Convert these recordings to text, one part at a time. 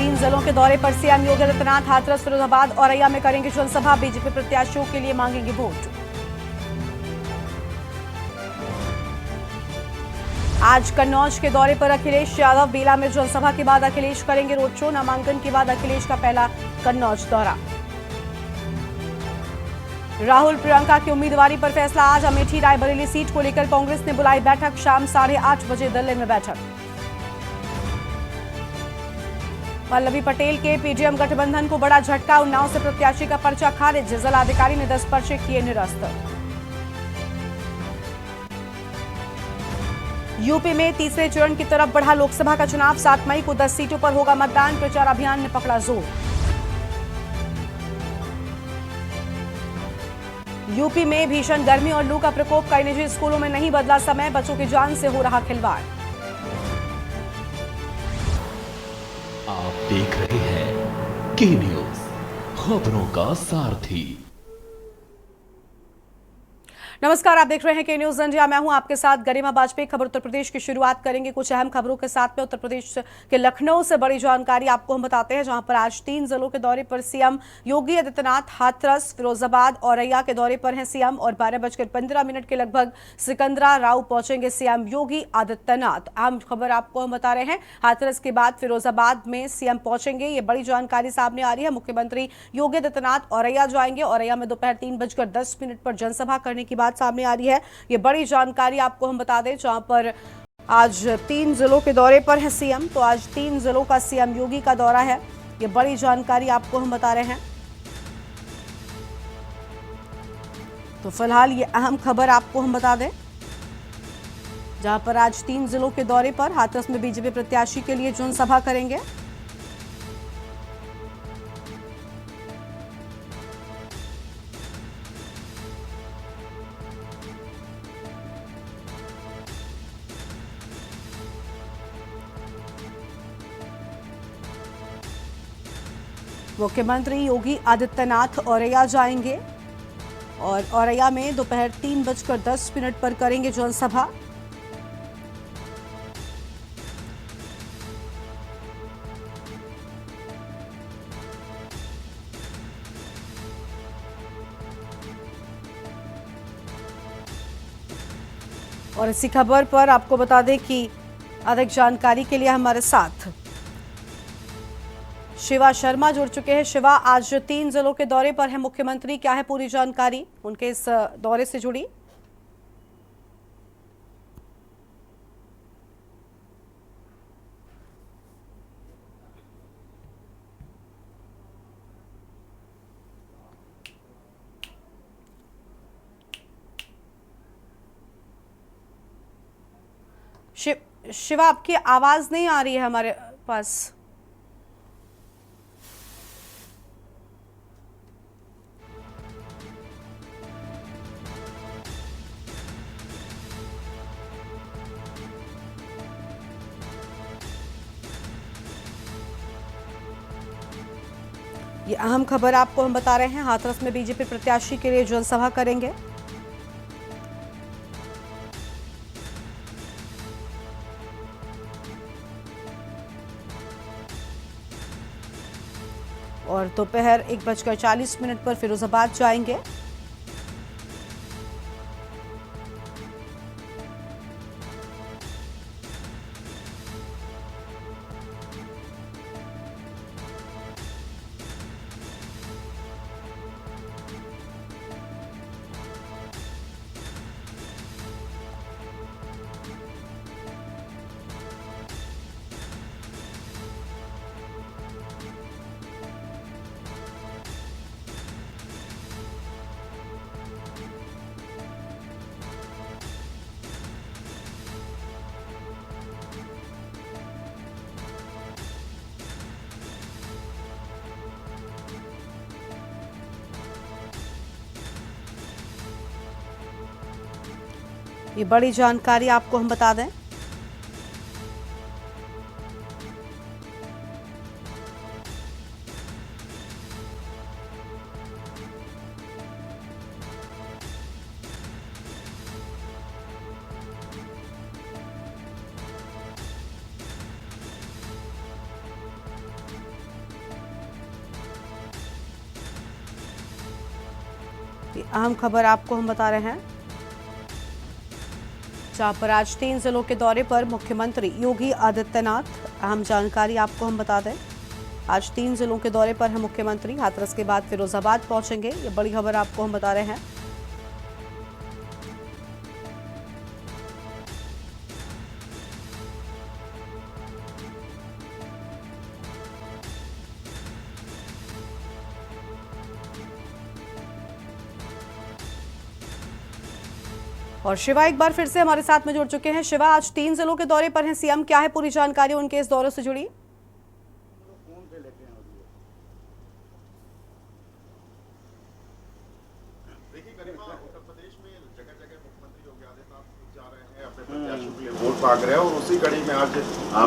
तीन जिलों के दौरे पर सीएम योगी आदित्यनाथ हाथरस, फिरोजाबाद, औरैया में करेंगे जनसभा। बीजेपी प्रत्याशियों के लिए मांगेंगे वोट। आज कन्नौज के दौरे पर अखिलेश यादव। बेला में जनसभा के बाद अखिलेश करेंगे रोड शो। नामांकन के बाद अखिलेश का पहला कन्नौज दौरा। राहुल प्रियंका की उम्मीदवारी पर फैसला आज। अमेठी रायबरेली सीट को लेकर कांग्रेस ने बुलाई बैठक। शाम 8:30 बजे दिल्ली में बैठक। वल्लभी पटेल के पीडीएम गठबंधन को बड़ा झटका। उन्नाव से प्रत्याशी का पर्चा खारिज। जिलाधिकारी ने 10 पर्चे किए निरस्त। यूपी में तीसरे चरण की तरफ बढ़ा लोकसभा का चुनाव। 7 मई को 10 सीटों पर होगा मतदान। प्रचार अभियान ने पकड़ा जोर। यूपी में भीषण गर्मी और लू का प्रकोप। कई निजी स्कूलों में नहीं बदला समय। बच्चों की जान से हो रहा खिलवाड़। आप देख रहे हैं के न्यूज, खबरों का सारथी। नमस्कार, आप देख रहे हैं के न्यूज इंडिया। मैं हूं आपके साथ गरिमा बाजपेयी। खबर उत्तर प्रदेश की शुरुआत करेंगे कुछ अहम खबरों के साथ में। उत्तर प्रदेश के लखनऊ से बड़ी जानकारी आपको हम बताते हैं, जहां पर आज 3 जिलों के दौरे पर सीएम योगी आदित्यनाथ हाथरस, फिरोजाबाद, औरैया के दौरे पर हैं सीएम। और 12:15 के लगभग सिकंदराबाद पहुंचेंगे सीएम योगी आदित्यनाथ। अहम खबर आपको हम बता रहे हैं, हाथरस के बाद फिरोजाबाद में सीएम पहुंचेंगे। ये बड़ी जानकारी सामने आ रही है। मुख्यमंत्री योगी आदित्यनाथ औरैया जाएंगे। औरैया में दोपहर 3:10 पर जनसभा करने की सामने आ रही है। ये बड़ी जानकारी आपको हम बता दें, जहां पर आज 3 जिलों के दौरे पर है सीएम। तो आज 3 जिलों का सीएम योगी का दौरा है। ये बड़ी जानकारी आपको हम बता रहे हैं। तो फिलहाल ये अहम खबर आपको हम बता दें, जहां पर आज 3 जिलों के दौरे पर हाथरस में बीजेपी प्रत्याशी के लिए जनसभा करेंगे। मुख्यमंत्री योगी आदित्यनाथ औरैया जाएंगे और औरैया में दोपहर 3:10 पर करेंगे जनसभा। और इसी खबर पर आपको बता दें कि अधिक जानकारी के लिए हमारे साथ शिवा शर्मा जुड़ चुके हैं। शिवा, आज 3 जिलों के दौरे पर है मुख्यमंत्री, क्या है पूरी जानकारी उनके इस दौरे से जुड़ी? शिवा, आपकी आवाज नहीं आ रही है हमारे पास। ये अहम खबर आपको हम बता रहे हैं। हाथरस में बीजेपी प्रत्याशी के लिए जनसभा करेंगे। और दोपहर 1:40 पर फिरोजाबाद जाएंगे। ये बड़ी जानकारी आपको हम बता दें, अहम खबर आपको हम बता रहे हैं, जहां पर आज 3 जिलों के दौरे पर मुख्यमंत्री योगी आदित्यनाथ। अहम जानकारी आपको हम बता दें, आज 3 जिलों के दौरे पर है मुख्यमंत्री। हाथरस के बाद फिरोजाबाद पहुंचेंगे, ये बड़ी खबर आपको हम बता रहे हैं। और शिवा एक बार फिर से हमारे साथ में जुड़ चुके हैं। शिवा, आज 3 जिलों के दौरे पर हैं सीएम, क्या है पूरी जानकारी उनके इस दौरे से जुड़ी? उत्तर प्रदेश में जगह जगह मुख्यमंत्री योगी आदित्यनाथ जा रहे हैं, अपने प्रत्याशियों के लिए वोट मांग रहे हैं और उसी कड़ी में आज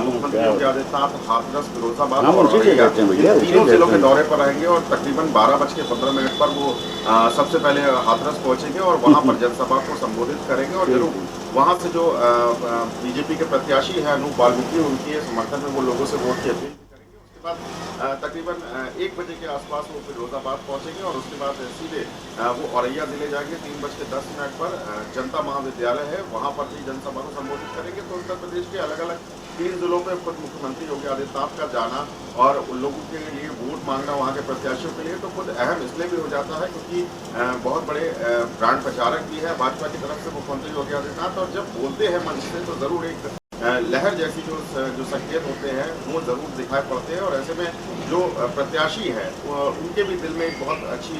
मुख्यमंत्री योगी आदित्यनाथ हाथरस, फिरोजाबाद और औरैया तीनों जिलों के दौरे पर रहेंगे और तकरीबन 12:15 पर वो सबसे पहले हाथरस पहुंचेंगे और वहां पर जनसभा को संबोधित करेंगे और जरूर वहां से जो बीजेपी के प्रत्याशी है अनूप वाल्मीकि, उनके समर्थन में वो लोगों से वोट की अपील करेंगे। उसके बाद तकरीबन 1 बजे के आसपास वो फिरोजाबाद पहुंचेंगे और उसके बाद सीधे वो औरैया जिले जाएंगे। 3:10 पर जनता महाविद्यालय है, वहां पर भी जनसभा को संबोधित करेंगे। तो उत्तर प्रदेश के अलग अलग 3 जिलों पे खुद मुख्यमंत्री योगी आदित्यनाथ का जाना और उन लोगों के लिए वोट मांगना वहाँ के प्रत्याशियों के लिए तो खुद अहम इसलिए भी हो जाता है क्योंकि बहुत बड़े ब्रांड प्रचारक भी है भाजपा की तरफ से मुख्यमंत्री योगी आदित्यनाथ, और जब बोलते हैं मंच से तो जरूर एक लहर जैसी जो संकेत होते हैं वो जरूर दिखाई पड़ते हैं। और ऐसे में जो प्रत्याशी है उनके भी दिल में एक बहुत अच्छी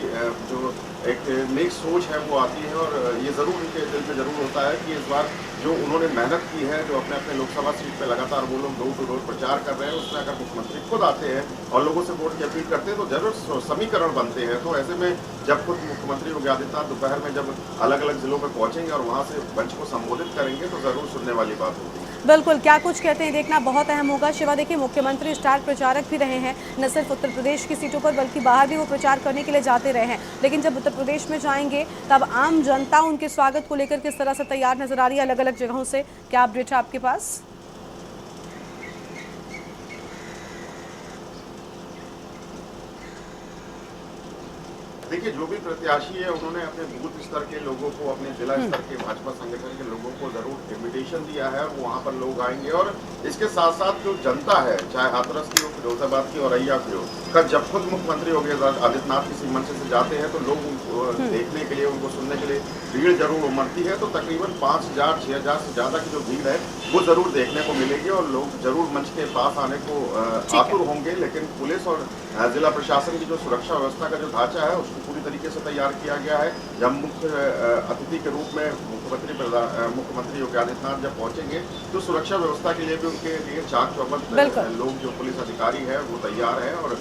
जो एक नेक सोच है वो आती है और ये ज़रूर उनके दिल में ज़रूर होता है कि इस बार जो उन्होंने मेहनत की है, जो अपने अपने लोकसभा सीट पे लगातार वो लोग डोर टू डोर प्रचार कर रहे हैं, उसमें अगर मुख्यमंत्री खुद आते हैं और लोगों से वोट की अपील करते हैं तो जरूर समीकरण बनते हैं। तो ऐसे में जब खुद मुख्यमंत्री योगी आदित्यनाथ दोपहर में जब अलग अलग जिलों में पहुंचेंगे और वहाँ से मंच को संबोधित करेंगे तो ज़रूर सुनने वाली बात होगी। बिल्कुल, क्या कुछ कहते हैं देखना बहुत अहम होगा। शिवा, देखिए मुख्यमंत्री स्टार प्रचारक भी रहे हैं, न सिर्फ उत्तर प्रदेश की सीटों पर बल्कि बाहर भी वो प्रचार करने के लिए जाते रहे हैं। लेकिन जब उत्तर प्रदेश में जाएंगे तब आम जनता उनके स्वागत को लेकर किस तरह से तैयार नजर आ रही है अलग अलग जगहों से, क्या अपडेट है आपके पास? देखिए, जो भी प्रत्याशी है उन्होंने अपने बूथ स्तर के लोगों को, अपने जिला स्तर के भाजपा संगठन के लोगों को जरूर इनविटेशन दिया है और वहाँ पर लोग आएंगे। और इसके साथ साथ जो जनता है, चाहे हाथरस की हो, फिरोजाबाद की, औरैया की हो, का जब खुद मुख्यमंत्री योगी आदित्यनाथ किसी मंच से जाते हैं तो लोग उनको देखने के लिए, उनको सुनने के लिए भीड़ जरूर उमड़ती है। तो तकरीबन 5,000 6,000 से ज्यादा की जो भीड़ है वो जरूर देखने को मिलेगी और लोग जरूर मंच के पास आने को आतुर होंगे। लेकिन पुलिस और जिला प्रशासन की जो सुरक्षा व्यवस्था का जो ढांचा है उसको पूरी तरीके से तैयार किया गया है। जब मुख्य अतिथि के रूप में मुख्यमंत्री योगी आदित्यनाथ जब पहुंचेंगे तो सुरक्षा व्यवस्था के लिए भी उनके लिए चाक चौबंद लोग जो पुलिस अधिकारी है वो तैयार है और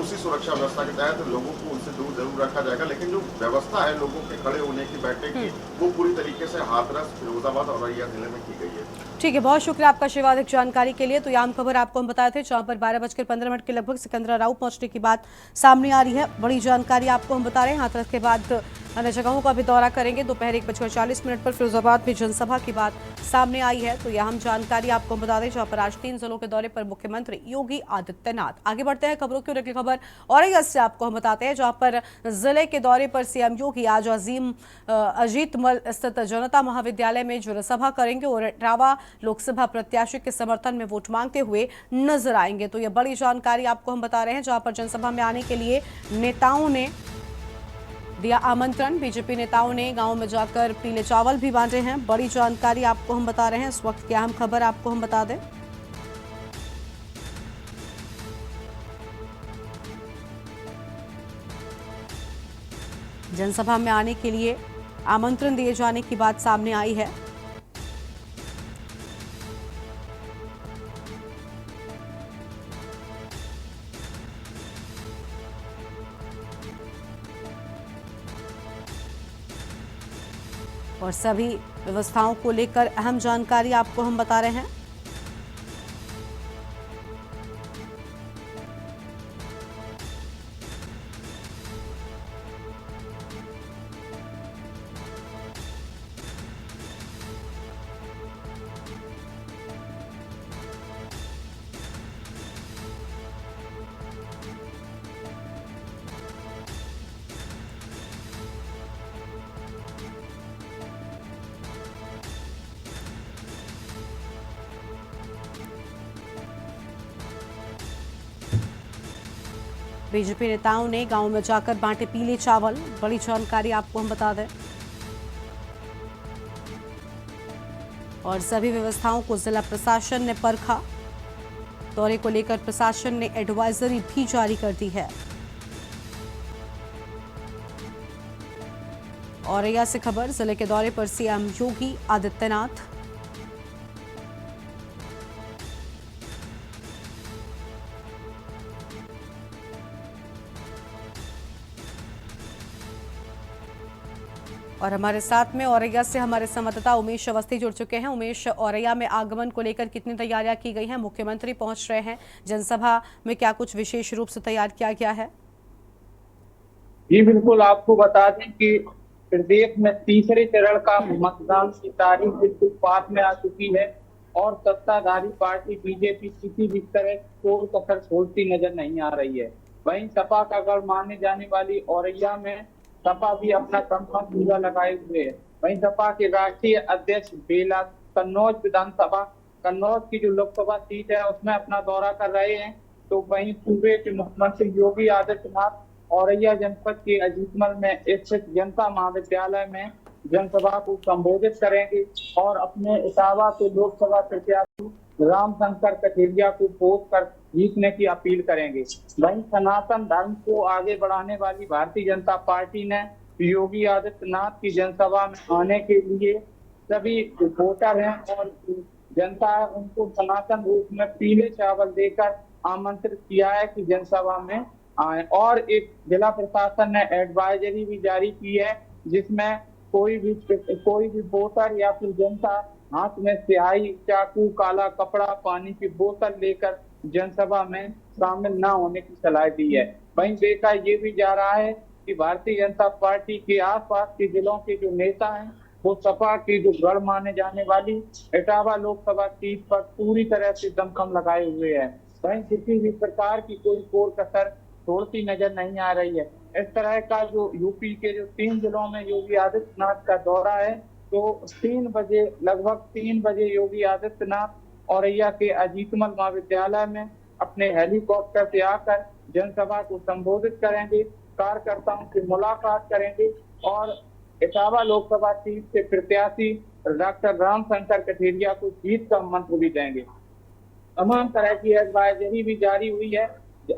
उसी सुरक्षा व्यवस्था के तहत लोगों को उनसे दूर जरूर रखा जाएगा। लेकिन जो व्यवस्था है लोगों के खड़े होने की, बैठने की, वो पूरी तरीके से हाथरस, फिरोजाबाद और औरैया जिले में की गई है। ठीक है, बहुत शुक्रिया आपका शिवा अधिक जानकारी के लिए। तो यह आम खबर आपको हम बताए थे, जहां पर 12:15 के लगभग सिकंदरा राव पहुंचने की बात सामने आ रही है। बड़ी जानकारी आपको हम बता रहे हैं। हाथरस के बाद अन्य जगहों का भी दौरा करेंगे। दोपहर 1:40 पर फिरोजाबाद में जनसभा की बात सामने आई है। तो यह हम जानकारी आपको हम बता दें, जहां पर आज 3 जिलों के दौरे पर मुख्यमंत्री योगी आदित्यनाथ। आगे बढ़ते हैं खबरों की, अगली खबर औरैया से आपको हम बताते हैं, जहां पर जिले के दौरे पर सीएम योगी आज अजीत मल स्थित जनता महाविद्यालय में जनसभा करेंगे और इटावा लोकसभा प्रत्याशी के समर्थन में वोट मांगते हुए नजर आएंगे। तो यह बड़ी जानकारी आपको हम बता रहे हैं, जहां पर जनसभा में आने के लिए नेताओं ने दिया आमंत्रण। बीजेपी नेताओं ने गांव में जाकर पीले चावल भी बांटे हैं। बड़ी जानकारी आपको हम बता रहे हैं। इस वक्त की अहम खबर आपको हम बता दें, जनसभा में आने के लिए आमंत्रण दिए जाने की बात सामने आई है। और सभी व्यवस्थाओं को लेकर अहम जानकारी आपको हम बता रहे हैं। बीजेपी नेताओं ने गांव में जाकर बांटे पीले चावल। बड़ी जानकारी आपको हम बता दें। और सभी व्यवस्थाओं को जिला प्रशासन ने परखा। दौरे को लेकर प्रशासन ने एडवाइजरी भी जारी कर दी है। औरैया से खबर, जिले के दौरे पर सीएम योगी आदित्यनाथ। और हमारे साथ में औरैया से हमारे संवाददाता उमेश अवस्थी जुड़ चुके हैं। उमेश, औरैया में आगमन को लेकर कितनी तैयारियां की गई हैं? मुख्यमंत्री पहुंच रहे हैं, जनसभा में क्या कुछ विशेष रूप से तैयार किया गया है? जी बिल्कुल, आपको बता दें कि प्रदेश में तीसरे चरण का मतदान की तारीख बिल्कुल पास में आ चुकी है और सत्ताधारी पार्टी बीजेपी किसी भी तरह कोई कसर छोड़ती नजर नहीं आ रही है। वहीं सपा का गढ़ माने जाने वाली औरैया में सपा भी अपना तमगा पूरा लगाए हुए है। वहीं सपा के राष्ट्रीय अध्यक्ष बेला कन्नौज की जो लोकसभा सीट है उसमें अपना दौरा कर रहे हैं। तो वहीं सूबे के मुख्यमंत्री योगी आदित्यनाथ औरैया जनपद के अजीतमल में स्थित जनता महाविद्यालय में जनसभा को संबोधित करेंगे और अपने इटावा के लोकसभा प्रत्याशी रामशंकर कठेरिया को वोट कर जीतने की अपील करेंगे। वहीं सनातन धर्म को आगे बढ़ाने वाली भारतीय जनता पार्टी ने योगी आदित्यनाथ की जनसभा में आने के लिए सभी वोटर हैं और जनता है उनको सनातन रूप में पीले चावल देकर आमंत्रित किया है कि जनसभा में आए। और एक जिला प्रशासन ने एडवाइजरी भी जारी की है जिसमें कोई भी वोटर या फिर जनता हाथ में स्याही, चाकू, काला कपड़ा, पानी की बोतल लेकर जनसभा में शामिल न होने की सलाह दी है। वहीं देखा ये भी जा रहा है कि भारतीय जनता पार्टी के आसपास के जिलों के जो नेता हैं वो सपा की जो गढ़ माने जाने वाली इटावा लोकसभा सीट पर पूरी तरह से दमखम लगाए हुए हैं। वहीं किसी भी प्रकार की कोई कोर कसर छोड़ती नजर नहीं आ रही है। इस तरह का जो यूपी के जो 3 जिलों में योगी आदित्यनाथ का दौरा है तो लगभग 3 बजे योगी आदित्यनाथ औरैया के अजीतमल महाविद्यालय में अपने हेलीकॉप्टर से आकर जनसभा को संबोधित करेंगे, कार्यकर्ताओं से मुलाकात करेंगे और इटावा लोकसभा सीट से प्रत्याशी डॉक्टर रामशंकर कठेरिया को जीत का मंत्र भी देंगे। तमाम तरह की एडवाइजरी भी जारी हुई है।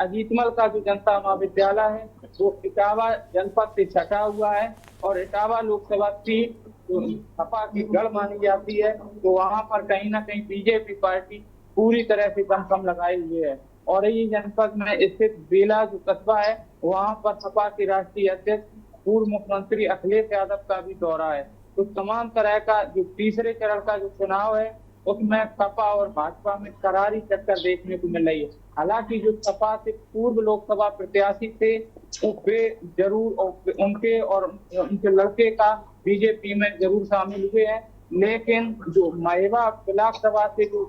अजीतमल का जो जनता महाविद्यालय है वो इटावा जनपद से सटा हुआ है और इटावा लोकसभा सीट सपा की गढ़ मानी जाती है तो वहां पर कहीं ना कहीं बीजेपी पार्टी पूरी तरह से दमखम लगाए हुए है। और ये जनपद में स्थित बेला जो कस्बा है वहां पर सपा के राष्ट्रीय अध्यक्ष पूर्व मुख्यमंत्री अखिलेश यादव का भी दौरा है। तो तमाम तरह का जो तीसरे चरण का जो चुनाव है उसमें सपा और भाजपा में करारी टक्कर देखने को मिल रही है। हालांकि जो सपा से पूर्व लोकसभा प्रत्याशी थे वे जरूर उनके और उनके लड़के का बीजेपी में जरूर शामिल हुए हैं, लेकिन जो महेवा बिलासपुर से जो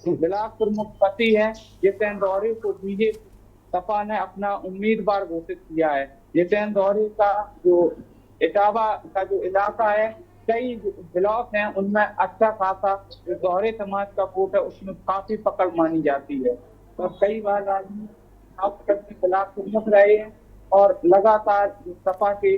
बिलासपुर मुख्यमंत्री है जितेंद्र दौरे को बीजेपी सपा ने अपना उम्मीदवार घोषित किया है। जितेंद्र दौरे का जो इटावा का जो इलाका है कई ब्लॉक हैं उनमें अच्छा खासा दोहरे समाज का वोट है उसमें काफी पकड़ मानी जाती है। तो कई बार राजनीति बिलासपुर रहे हैं और लगातार सपा के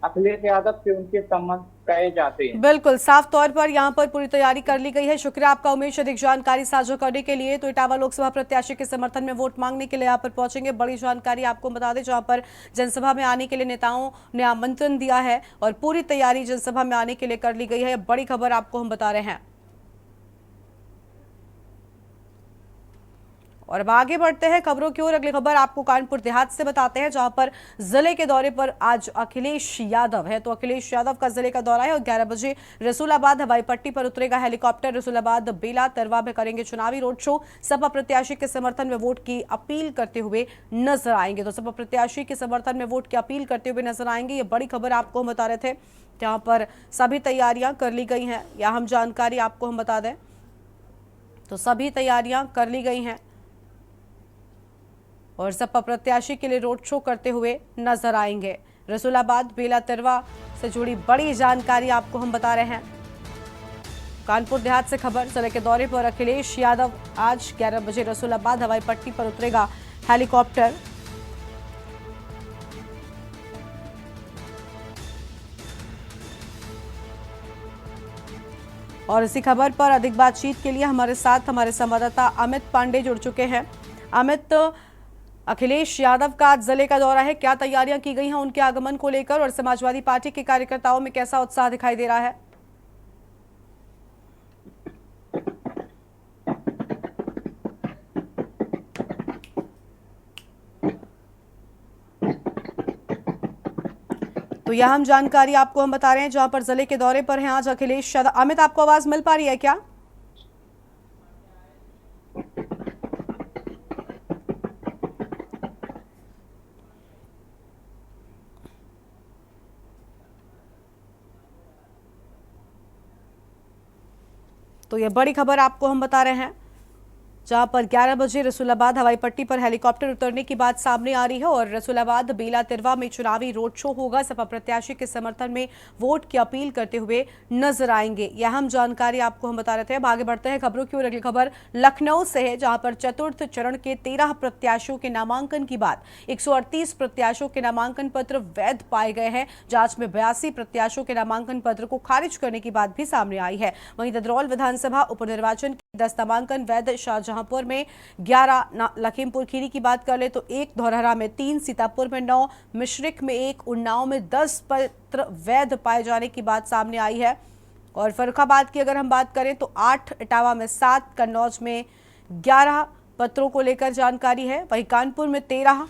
अखिलेश यादव से उनके संबंध कहे जाते हैं। बिल्कुल, साफ तौर पर यहाँ पर पूरी तैयारी कर ली गई है। शुक्रिया आपका उमेश, अधिक जानकारी साझा करने के लिए। तो इटावा लोकसभा प्रत्याशी के समर्थन में वोट मांगने के लिए यहाँ पर पहुंचेंगे। बड़ी जानकारी आपको बता दें, जहाँ पर जनसभा में आने के लिए नेताओं ने आमंत्रण दिया है और पूरी तैयारी जनसभा में आने के लिए कर ली गई है। बड़ी खबर आपको हम बता रहे हैं। और अब आगे बढ़ते हैं खबरों की ओर। अगली खबर आपको कानपुर देहात से बताते हैं, जहां पर जिले के दौरे पर आज अखिलेश यादव है। तो अखिलेश यादव का जिले का दौरा है और 11 बजे रसूलाबाद हवाई पट्टी पर उतरेगा हेलीकॉप्टर। रसूलाबाद बेला तरवा में करेंगे चुनावी रोड शो। सपा प्रत्याशी के समर्थन में वोट की अपील करते हुए नजर आएंगे। तो सपा प्रत्याशी के समर्थन में वोट की अपील करते हुए नजर आएंगे। ये बड़ी खबर आपको हम बता रहे थे, जहां पर सभी तैयारियां कर ली गई हैं। या हम जानकारी आपको हम बता दें तो सभी तैयारियां कर ली गई हैं और सपा प्रत्याशी के लिए रोड शो करते हुए नजर आएंगे। रसूलाबाद बेला तरवा से जुड़ी बड़ी जानकारी आपको हम बता रहे हैं। कानपुर देहात से खबर, जिले के दौरे पर अखिलेश यादव आज 11 बजे रसूलाबाद हवाई पट्टी पर उतरेगा हेलीकॉप्टर। और इसी खबर पर अधिक बातचीत के लिए हमारे साथ हमारे संवाददाता अमित पांडे जुड़ चुके हैं। अमित, अखिलेश यादव का आज जिले का दौरा है, क्या तैयारियां की गई हैं उनके आगमन को लेकर और समाजवादी पार्टी के कार्यकर्ताओं में कैसा उत्साह दिखाई दे रहा है? तो यह हम जानकारी आपको हम बता रहे हैं जहां पर जिले के दौरे पर हैं आज अखिलेश यादव। अमित, आपको आवाज मिल पा रही है क्या? तो यह बड़ी खबर आपको हम बता रहे हैं जहां पर 11 बजे रसूलाबाद हवाई पट्टी पर हेलीकॉप्टर उतरने की बात सामने आ रही है और रसूलाबाद बेला तिरवा में चुनावी रोड शो होगा। सपा प्रत्याशी के समर्थन में वोट की अपील करते हुए नजर आएंगे। यह हम जानकारी आपको हम बता रहे थे। अब आगे बढ़ते हैं खबरों की ओर। अगली खबर लखनऊ से है जहां पर चतुर्थ चरण के 13 प्रत्याशियों के नामांकन की बात 138 प्रत्याशियों के नामांकन पत्र वैध पाए गए हैं। जांच में 82 प्रत्याशियों के नामांकन पत्र को खारिज करने की बात भी सामने आई है। वहीं ददरौल विधानसभा उपनिर्वाचन के 10 नामांकन वैध, शाहजहांपुर में 11, लखीमपुर खीरी की बात कर ले तो 1, धौरहरा में 3, सीतापुर में 9, मिश्रिक में 1, उन्नाव में 10 पत्र वैध पाए जाने की बात सामने आई है। और फर्रुखाबाद की अगर हम बात करें तो 8, इटावा में 7, कन्नौज में 11 पत्रों को लेकर जानकारी है। वहीं कानपुर में 13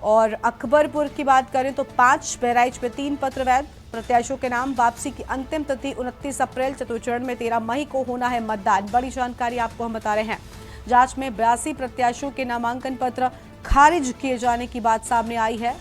और अकबरपुर की बात करें तो 5, बहराइच में 3 पत्र वैध। प्रत्याशियों के नाम वापसी की अंतिम तिथि 29 अप्रैल, चतुर्थ चरण में 13 मई को होना है मतदान। बड़ी जानकारी आपको हम बता रहे हैं। जांच में 82 प्रत्याशियों के नामांकन पत्र खारिज किए जाने की बात सामने आई है।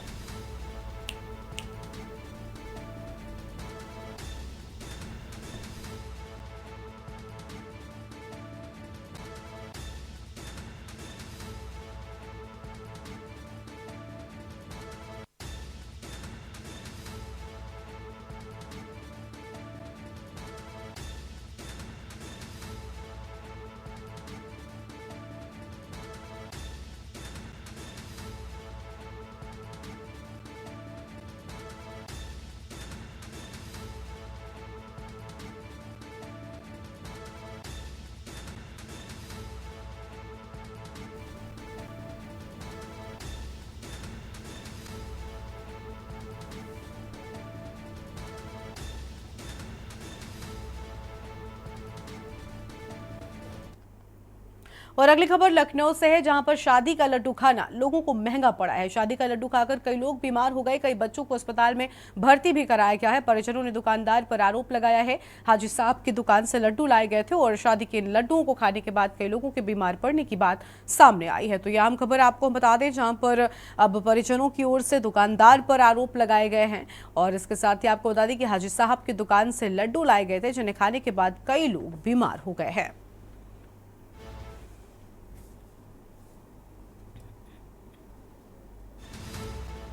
और अगली खबर लखनऊ से है जहां पर शादी का लड्डू खाना लोगों को महंगा पड़ा है। शादी का लड्डू खाकर कई लोग बीमार हो गए, कई बच्चों को अस्पताल में भर्ती भी कराया गया है। परिजनों ने दुकानदार पर आरोप लगाया है हाजी साहब की दुकान से लड्डू लाए गए थे और शादी के लड्डुओं को खाने के बाद कई लोगों के बीमार पड़ने की बात सामने आई है। तो यह आम खबर आपको बता दें जहां पर अब परिजनों की ओर से दुकानदार पर आरोप लगाए गए हैं और इसके साथ ही आपको बता दें कि हाजी साहब की दुकान से लड्डू लाए गए थे जिन्हें खाने के बाद कई लोग बीमार हो गए हैं।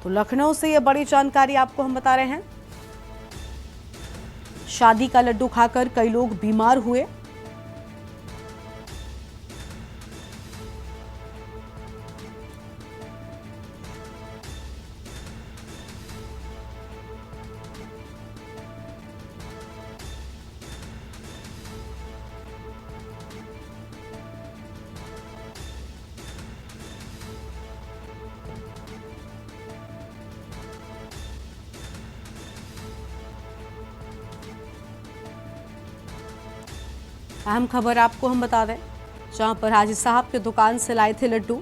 तो लखनऊ से यह बड़ी जानकारी आपको हम बता रहे हैं। शादी का लड्डू खाकर कई लोग बीमार हुए। अहम खबर आपको हम बता दें जहां पर हाजी साहब की दुकान से लाए थे लड्डू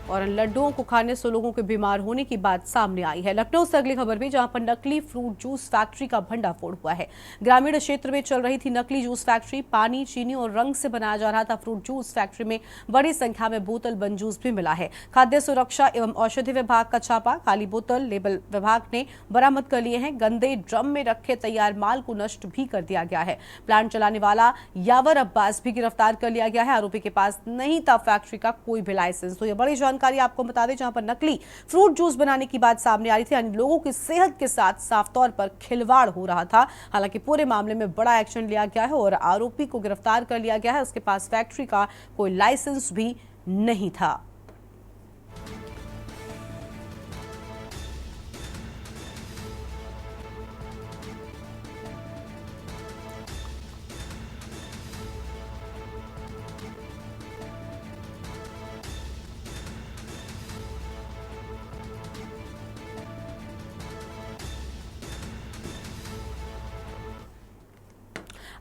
और लड्डुओं को खाने से लोगों के बीमार होने की बात सामने आई है। लखनऊ से अगली खबर भी जहां पर नकली फ्रूट जूस फैक्ट्री का भंडाफोड़ हुआ है। ग्रामीण क्षेत्र में चल रही थी नकली जूस फैक्ट्री। पानी, चीनी और रंग से बनाया जा रहा था फ्रूट जूस। फैक्ट्री में बड़ी संख्या में बोतल बंद जूस भी मिला है। खाद्य सुरक्षा एवं औषधि विभाग का छापा, खाली बोतल लेबल विभाग ने बरामद कर लिए हैं। गंदे ड्रम में रखे तैयार माल को नष्ट भी कर दिया गया है। प्लांट चलाने वाला यावर अब्बास भी गिरफ्तार कर लिया गया है। आरोपी के पास नहीं था फैक्ट्री का कोई भी लाइसेंस। तो यह बड़ी जानकारी आपको बता दें जहां पर नकली फ्रूट जूस बनाने की बात सामने आ रही थी, यानी लोगों की सेहत के साथ साफ तौर पर खिलवाड़ हो रहा था। हालांकि पूरे मामले में बड़ा एक्शन लिया गया है और आरोपी को गिरफ्तार कर लिया गया है। उसके पास फैक्ट्री का कोई लाइसेंस भी नहीं था।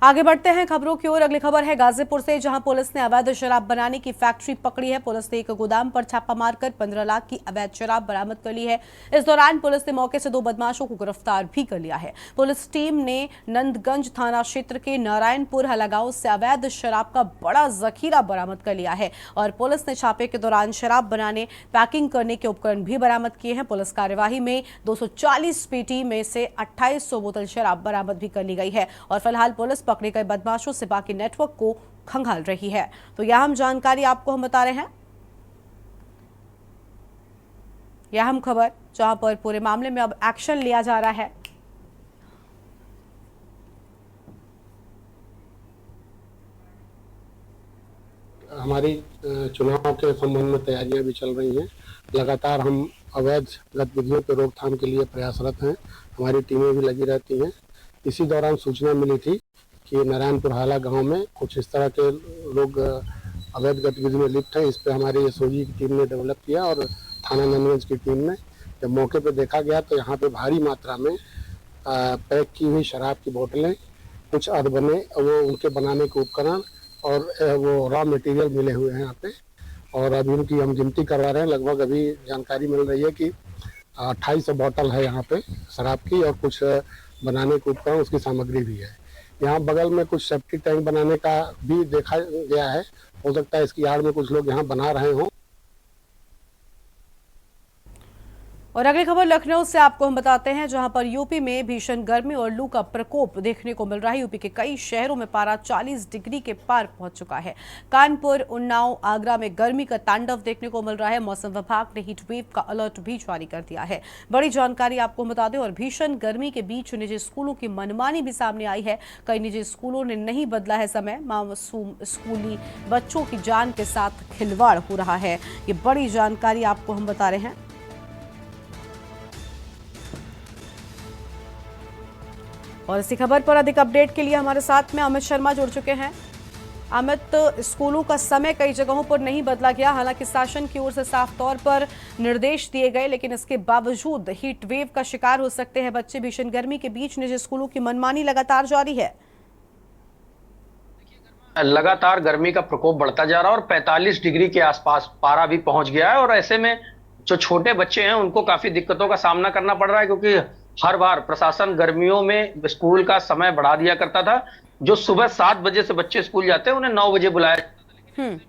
आगे बढ़ते हैं खबरों की ओर। अगली खबर है गाजीपुर से, जहां पुलिस ने अवैध शराब बनाने की फैक्ट्री पकड़ी है। पुलिस ने एक गोदाम पर छापा मारकर 15 लाख की अवैध शराब बरामद कर ली है। इस दौरान पुलिस ने मौके से 2 बदमाशों को गिरफ्तार भी कर लिया है। पुलिस टीम ने नंदगंज थाना क्षेत्र के नारायणपुर हला गांव से अवैध शराब का बड़ा जखीरा बरामद कर लिया है और पुलिस ने छापे के दौरान शराब बनाने, पैकिंग करने के उपकरण भी बरामद किए हैं। पुलिस कार्यवाही में 240 पेटी में से 2800 बोतल शराब बरामद भी कर ली गई है और फिलहाल पुलिस पकड़े गए बदमाशों से बाकी नेटवर्क को खंगाल रही है। तो यह अहम जानकारी आपको हम बता रहे हैं, यह अहम खबर जहां पर पूरे मामले में अब एक्शन लिया जा रहा है। हमारी चुनाव के संबंध में तैयारियां भी चल रही हैं। लगातार हम अवैध गतिविधियों पर रोकथाम के लिए प्रयासरत हैं। हमारी टीमें भी लगी रहती हैं। इसी दौरान सूचना मिली थी कि नारायणपुर हाला गांव में कुछ इस तरह के लोग अवैध गतिविधि में लिप्त हैं। इस पर हमारी एसओजी की टीम ने डेवलप किया और थाना नंदगंज की टीम ने जब मौके पर देखा गया तो यहाँ पे भारी मात्रा में पैक की हुई शराब की बोतलें, कुछ अधबने वो उनके बनाने के उपकरण और वो रॉ मटेरियल मिले हुए हैं यहाँ पे। और अभी उनकी हम गिनती करवा रहे हैं। लगभग अभी जानकारी मिल रही है कि 2800 बोतल है यहाँ पे शराब की और कुछ बनाने के उपकरण, उसकी सामग्री भी है। यहाँ बगल में कुछ सेप्टिक टैंक बनाने का भी देखा गया है। हो सकता है इसकी आड़ में कुछ लोग यहाँ बना रहे हों। और अगली खबर लखनऊ से आपको हम बताते हैं, जहां पर यूपी में भीषण गर्मी और लू का प्रकोप देखने को मिल रहा है। यूपी के कई शहरों में पारा 40 डिग्री के पार पहुंच चुका है। कानपुर, उन्नाव, आगरा में गर्मी का तांडव देखने को मिल रहा है। मौसम विभाग ने हीट वेव का अलर्ट भी जारी कर दिया है। बड़ी जानकारी आपको बता दें, और भीषण गर्मी के बीच निजी स्कूलों की मनमानी भी सामने आई है। कई निजी स्कूलों ने नहीं बदला है समय। मासूम स्कूली बच्चों की जान के साथ खिलवाड़ हो रहा है। ये बड़ी जानकारी आपको हम बता रहे हैं। और इसी खबर पर अधिक अपडेट के लिए हमारे साथ में अमित शर्मा जुड़ चुके हैं। अमित, स्कूलों का समय कई जगहों पर नहीं बदला गया, हालांकि शासन की ओर से साफ तौर पर निर्देश दिए गए, लेकिन इसके बावजूद हीट वेव का शिकार हो सकते हैं बच्चे। भीषण गर्मी के बीच निजी स्कूलों की मनमानी लगातार जारी है। लगातार गर्मी का प्रकोप बढ़ता जा रहा है और 45 डिग्री के आसपास पारा भी पहुंच गया है। और ऐसे में जो छोटे बच्चे हैं उनको काफी दिक्कतों का सामना करना पड़ रहा है, क्योंकि हर बार प्रशासन गर्मियों में स्कूल का समय बढ़ा दिया करता था। जो सुबह 7 बजे से बच्चे स्कूल जाते हैं उन्हें 9 बजे बुलाया जाता था, लेकिन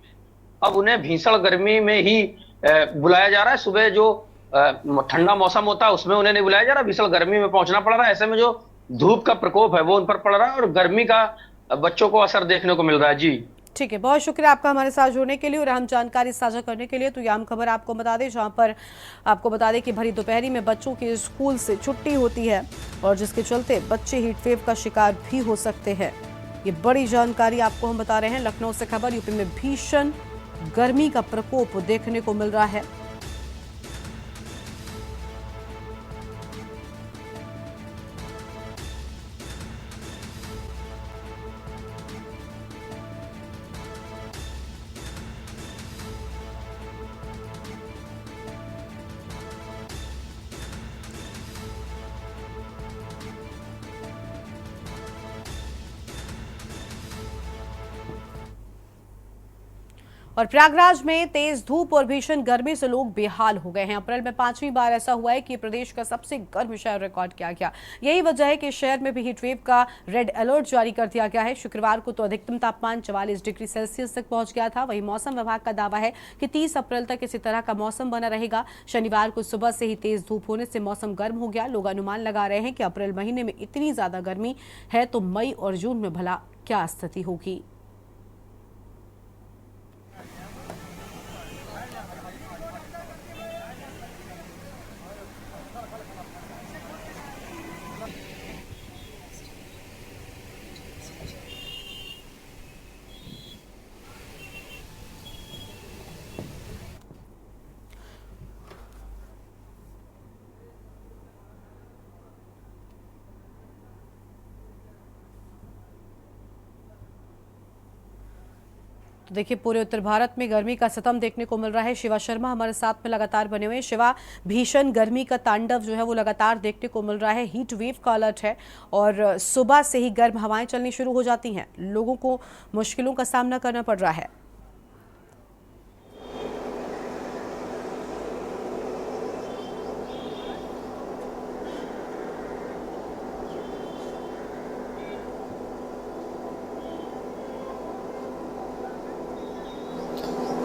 अब उन्हें भीषण गर्मी में ही बुलाया जा रहा है। सुबह जो ठंडा मौसम होता है उसमें उन्हें नहीं बुलाया जा रहा, भीषण गर्मी में पहुंचना पड़ रहा है। ऐसे में जो धूप का प्रकोप है वो उन पर पड़ रहा है और गर्मी का बच्चों को असर देखने को मिल रहा है। जी ठीक है, बहुत शुक्रिया आपका हमारे साथ जुड़ने के लिए और अहम जानकारी साझा करने के लिए। तो यह अहम खबर आपको बता दें, जहां पर आपको बता दें कि भरी दोपहरी में बच्चों की स्कूल से छुट्टी होती है और जिसके चलते बच्चे हीट वेव का शिकार भी हो सकते हैं। ये बड़ी जानकारी आपको हम बता रहे हैं। लखनऊ से खबर, यूपी में भीषण गर्मी का प्रकोप देखने को मिल रहा है। और प्रयागराज में तेज धूप और भीषण गर्मी से लोग बेहाल हो गए हैं। अप्रैल में 5वीं बार ऐसा हुआ है कि प्रदेश का सबसे गर्म शहर रिकॉर्ड किया गया। यही वजह है कि शहर में भी हीट वेव का रेड अलर्ट जारी कर दिया गया है। शुक्रवार को तो अधिकतम तापमान 44 डिग्री सेल्सियस तक पहुंच गया था। वहीं मौसम विभाग का दावा है कि 30 अप्रैल तक इसी तरह का मौसम बना रहेगा। शनिवार को सुबह से ही तेज धूप होने से मौसम गर्म हो गया। लोग अनुमान लगा रहे हैं कि अप्रैल महीने में इतनी ज्यादा गर्मी है तो मई और जून में भला क्या स्थिति होगी। तो देखिए, पूरे उत्तर भारत में गर्मी का सितम देखने को मिल रहा है। शिवा शर्मा हमारे साथ में लगातार बने हुए हैं। शिवा, भीषण गर्मी का तांडव जो है वो लगातार देखने को मिल रहा है। हीट वेव का अलर्ट है और सुबह से ही गर्म हवाएं चलनी शुरू हो जाती हैं। लोगों को मुश्किलों का सामना करना पड़ रहा है।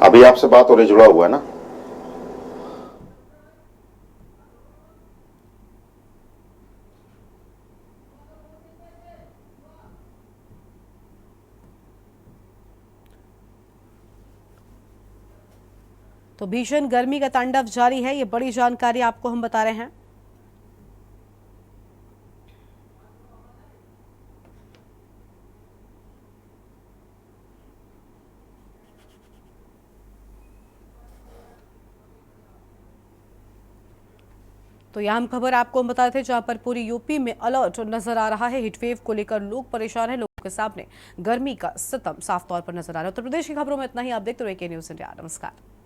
अभी आपसे बात हो रही, जुड़ा हुआ है ना? तो भीषण गर्मी का तांडव जारी है, ये बड़ी जानकारी आपको हम बता रहे हैं। तो यह हम खबर आपको हम बताए थे, जहां पर पूरी यूपी में अलर्ट नजर आ रहा है। हीटवेव को लेकर लोग परेशान हैं। लोगों के सामने गर्मी का सितम साफ तौर पर नजर आ रहा है। उत्तर प्रदेश की खबरों में इतना ही। आप देखते रहिए के न्यूज़ इंडिया। नमस्कार।